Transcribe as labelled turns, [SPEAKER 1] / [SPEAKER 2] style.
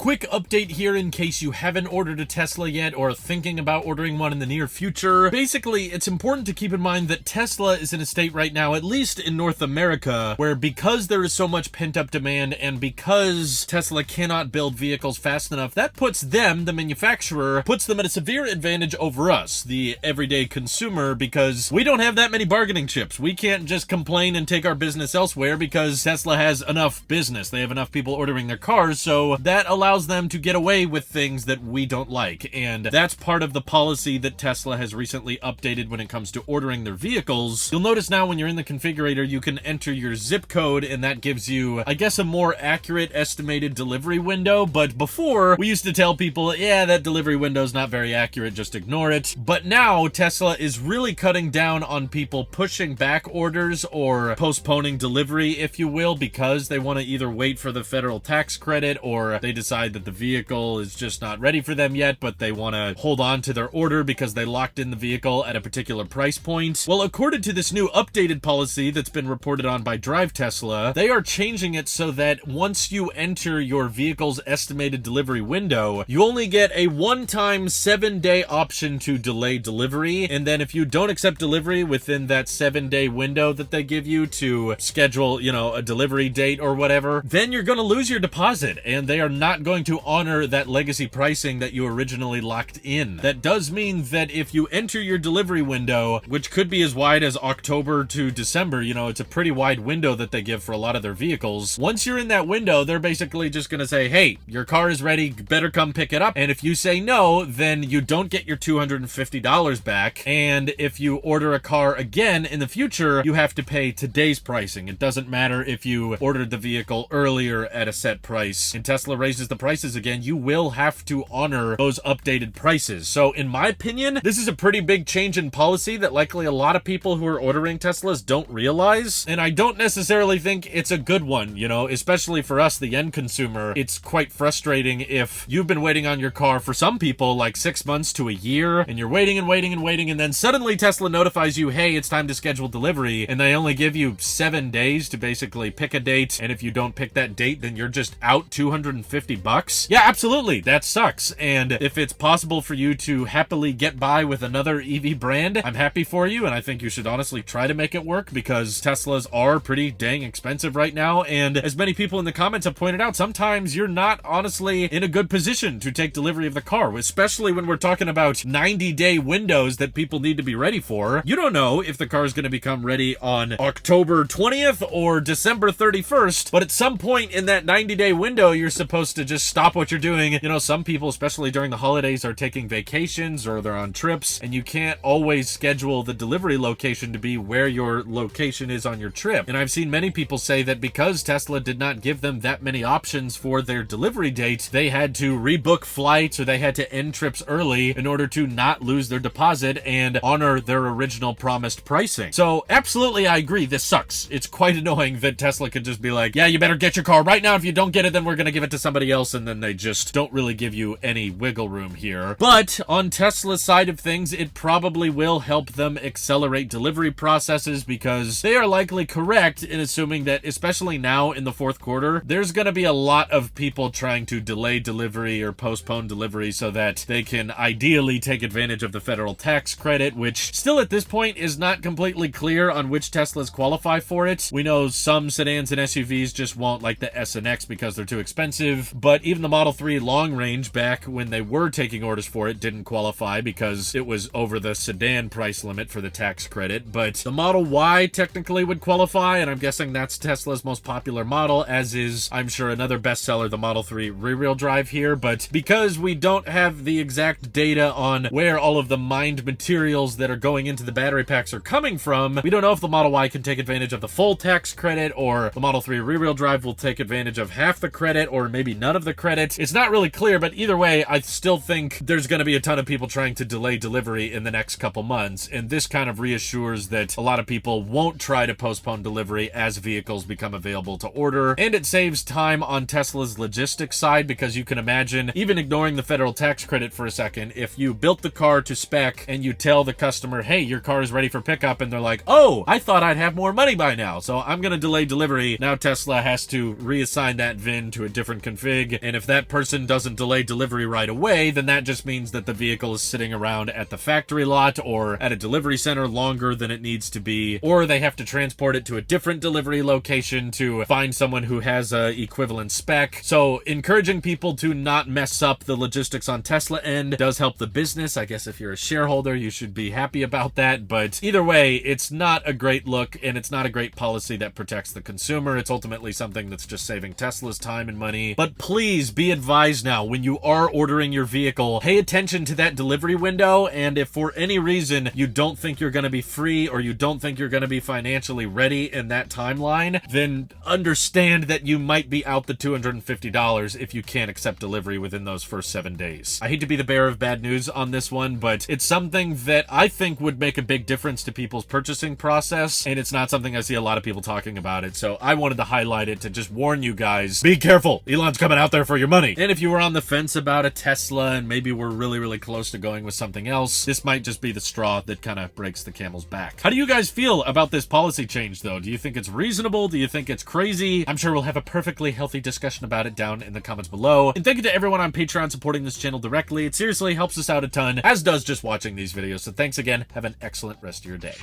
[SPEAKER 1] Quick update here in case you haven't ordered a Tesla yet or are thinking about ordering one in the near future. Basically, it's important to keep in mind that Tesla is in a state right now, at least in North America, where because there is so much pent-up demand and because Tesla cannot build vehicles fast enough, that puts them, the manufacturer, puts them at a severe advantage over us, the everyday consumer, because we don't have that many bargaining chips. We can't just complain and take our business elsewhere because Tesla has enough business. They have enough people ordering their cars, so that allows them to get away with things that we don't like. And that's part of the policy that Tesla has recently updated when it comes to ordering their vehicles. You'll notice now when you're in the configurator, you can enter your zip code, and that gives you, I guess, a more accurate estimated delivery window. But before, we used to tell people, yeah, that delivery window's not very accurate, just ignore it. But now Tesla is really cutting down on people pushing back orders or postponing delivery, if you will, because they want to either wait for the federal tax credit or they decide that the vehicle is just not ready for them yet, but they want to hold on to their order because they locked in the vehicle at a particular price point. Well, according to this new updated policy that's been reported on by Drive Tesla, they are changing it so that once you enter your vehicle's estimated delivery window, you only get a one-time 7-day option to delay delivery. And then if you don't accept delivery within that 7-day window that they give you to schedule, a delivery date or whatever, then you're going to lose your deposit, and they are not going to honor that legacy pricing that you originally locked in. That does mean that if you enter your delivery window, which could be as wide as October to December, it's a pretty wide window that they give for a lot of their vehicles. Once you're in that window, they're basically just going to say, hey, your car is ready, better come pick it up. And if you say no, then you don't get your $250 back. And if you order a car again in the future, you have to pay today's pricing. It doesn't matter if you ordered the vehicle earlier at a set price. And Tesla raises the prices again, you will have to honor those updated prices. So in my opinion, this is a pretty big change in policy that likely a lot of people who are ordering Teslas don't realize. And I don't necessarily think it's a good one, especially for us, the end consumer. It's quite frustrating if you've been waiting on your car for some people like 6 months to a year, and you're waiting and waiting and waiting, and then suddenly Tesla notifies you, hey, it's time to schedule delivery, and they only give you 7 days to basically pick a date, and if you don't pick that date, then you're just out $250. Yeah, absolutely, that sucks. And if it's possible for you to happily get by with another EV brand, I'm happy for you, and I think you should honestly try to make it work, because Teslas are pretty dang expensive right now, and as many people in the comments have pointed out, sometimes you're not honestly in a good position to take delivery of the car, especially when we're talking about 90-day windows that people need to be ready for. You don't know if the car is going to become ready on October 20th or December 31st, but at some point in that 90-day window, you're supposed to just stop what you're doing. Some people, especially during the holidays, are taking vacations or they're on trips, and you can't always schedule the delivery location to be where your location is on your trip. And I've seen many people say that because Tesla did not give them that many options for their delivery date, they had to rebook flights or they had to end trips early in order to not lose their deposit and honor their original promised pricing. So absolutely, I agree, this sucks. It's quite annoying that Tesla could just be like, yeah, you better get your car right now. If you don't get it, then we're going to give it to somebody else. And then they just don't really give you any wiggle room here. But on Tesla's side of things, it probably will help them accelerate delivery processes, because they are likely correct in assuming that, especially now in the fourth quarter, there's going to be a lot of people trying to delay delivery or postpone delivery so that they can ideally take advantage of the federal tax credit, which still at this point is not completely clear on which Teslas qualify for it. We know some sedans and SUVs just won't, like the S and X, because they're too expensive, but even the Model 3 long range, back when they were taking orders for it, didn't qualify because it was over the sedan price limit for the tax credit. But the Model Y technically would qualify, and I'm guessing that's Tesla's most popular model, as is, I'm sure, another bestseller, the Model 3 rear-wheel drive here. But because we don't have the exact data on where all of the mined materials that are going into the battery packs are coming from, we don't know if the Model Y can take advantage of the full tax credit, or the Model 3 rear-wheel drive will take advantage of half the credit, or maybe none of the credit. It's not really clear, but either way, I still think there's going to be a ton of people trying to delay delivery in the next couple months, and this kind of reassures that a lot of people won't try to postpone delivery as vehicles become available to order, and it saves time on Tesla's logistics side, because you can imagine, even ignoring the federal tax credit for a second, if you built the car to spec and you tell the customer, hey, your car is ready for pickup, and they're like, oh, I thought I'd have more money by now, so I'm going to delay delivery. Now Tesla has to reassign that VIN to a different config, flag, and if that person doesn't delay delivery right away, then that just means that the vehicle is sitting around at the factory lot or at a delivery center longer than it needs to be, or they have to transport it to a different delivery location to find someone who has a equivalent spec. So encouraging people to not mess up the logistics on Tesla end does help the business. I guess if you're a shareholder, you should be happy about that, but either way, it's not a great look, and it's not a great policy that protects the consumer. It's ultimately something that's just saving Tesla's time and money. But please be advised now, when you are ordering your vehicle, pay attention to that delivery window, and if for any reason you don't think you're going to be free or you don't think you're going to be financially ready in that timeline, then understand that you might be out the $250 if you can't accept delivery within those first 7 days. I hate to be the bearer of bad news on this one, but it's something that I think would make a big difference to people's purchasing process, and it's not something I see a lot of people talking about it, so I wanted to highlight it to just warn you guys, be careful, Elon's coming out there for your money. And if you were on the fence about a Tesla and maybe we're really close to going with something else, this might just be the straw that kind of breaks the camel's back. How do you guys feel about this policy change, though? Do you think it's reasonable? Do you think it's crazy? I'm sure we'll have a perfectly healthy discussion about it down in the comments below. And thank you to everyone on Patreon supporting this channel directly. It seriously helps us out a ton, as does just watching these videos. So thanks again. Have an excellent rest of your day.